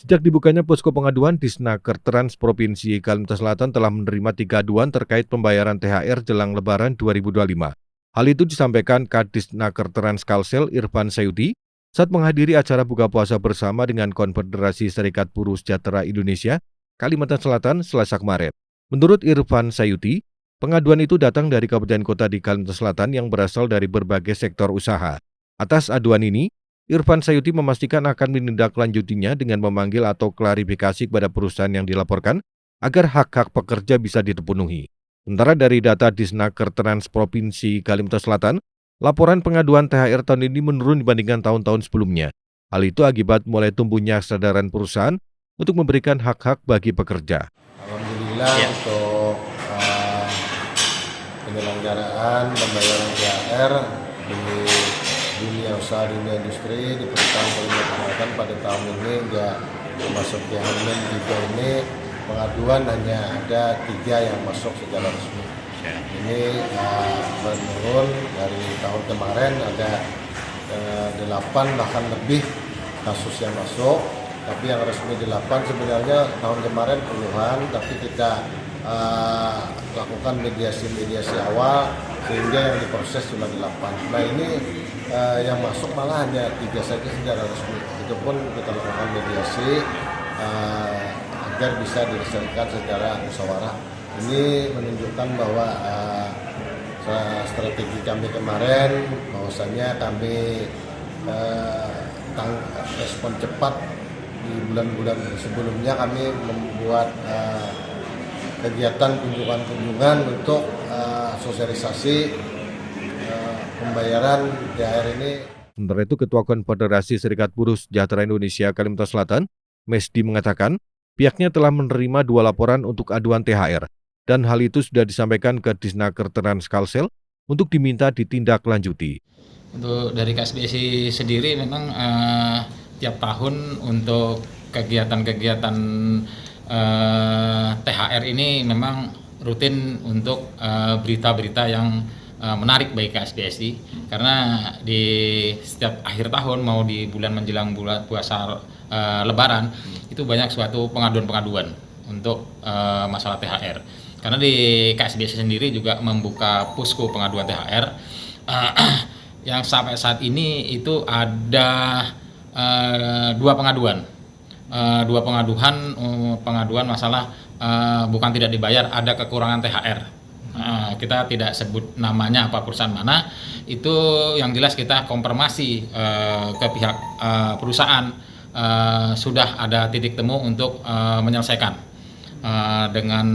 Sejak dibukanya posko pengaduan, Disnaker Trans Provinsi Kalimantan Selatan telah menerima 3 aduan terkait pembayaran THR jelang Lebaran 2025. Hal itu disampaikan Kadisnaker Trans Kalsel Irfan Sayuti saat menghadiri acara buka puasa bersama dengan Konfederasi Serikat Buruh Sejahtera Indonesia Kalimantan Selatan Selasa kemarin. Menurut Irfan Sayuti, pengaduan itu datang dari kabupaten kota di Kalimantan Selatan yang berasal dari berbagai sektor usaha. Atas aduan ini, Irfan Sayuti memastikan akan menindaklanjutinya dengan memanggil atau klarifikasi kepada perusahaan yang dilaporkan agar hak-hak pekerja bisa dipenuhi. Sementara dari data Disnaker Trans Provinsi Kalimantan Selatan, laporan pengaduan THR tahun ini menurun dibandingkan tahun-tahun sebelumnya. Hal itu akibat mulai tumbuhnya kesadaran perusahaan untuk memberikan hak-hak bagi pekerja. Alhamdulillah untuk penyelenggaraan pembayaran THR di dunia usaha, dunia industri di perusahaan Kalimantan Selatan pada tahun ini nggak masuk di H-3 ini, pengaduan hanya ada 3 yang masuk secara resmi. Ini menurun dari tahun kemarin, ada 8 bahkan lebih kasus yang masuk, tapi yang resmi 8. Sebenarnya tahun kemarin puluhan, tapi kita lakukan mediasi awal sehingga yang diproses cuma 8. Nah ini yang masuk malah hanya 3 saja secara resmi. Itu pun kita lakukan mediasi agar bisa diselesaikan secara musyawarah. Ini menunjukkan bahwa strategi kami kemarin bahwasanya kami respon cepat di bulan-bulan sebelumnya. Kami membuat kegiatan kunjungan untuk sosialisasi pembayaran THR ini. Sementara itu, Ketua Konfederasi Serikat Buruh Sejahtera Indonesia Kalimantan Selatan, Mesdi mengatakan, pihaknya telah menerima 2 laporan untuk aduan THR, dan hal itu sudah disampaikan ke Disnaker Trans Kalsel untuk diminta ditindaklanjuti. Untuk dari KSBSI sendiri memang tiap tahun untuk kegiatan-kegiatan THR ini memang rutin untuk berita-berita yang menarik bagi KSBSI, karena di setiap akhir tahun mau di bulan menjelang bulan puasa Lebaran itu banyak suatu pengaduan-pengaduan untuk masalah THR. Karena di KSBSI sendiri juga membuka posko pengaduan THR yang sampai saat ini itu ada 2 pengaduan. 2 pengaduan masalah bukan tidak dibayar, ada kekurangan THR. Kita tidak sebut namanya apa perusahaan mana, itu yang jelas kita konfirmasi ke pihak perusahaan sudah ada titik temu untuk menyelesaikan dengan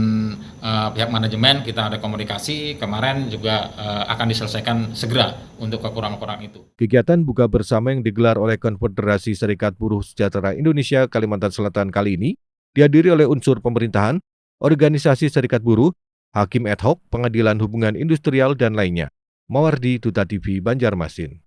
pihak manajemen. Kita ada komunikasi kemarin juga akan diselesaikan segera untuk kekurangan-kekurangan itu. Kegiatan buka bersama yang digelar oleh Konfederasi Serikat Buruh Sejahtera Indonesia Kalimantan Selatan kali ini dihadiri oleh unsur pemerintahan, organisasi serikat buruh, hakim ad hoc, pengadilan hubungan industrial, dan lainnya. Mawardi, Duta TV, Banjarmasin.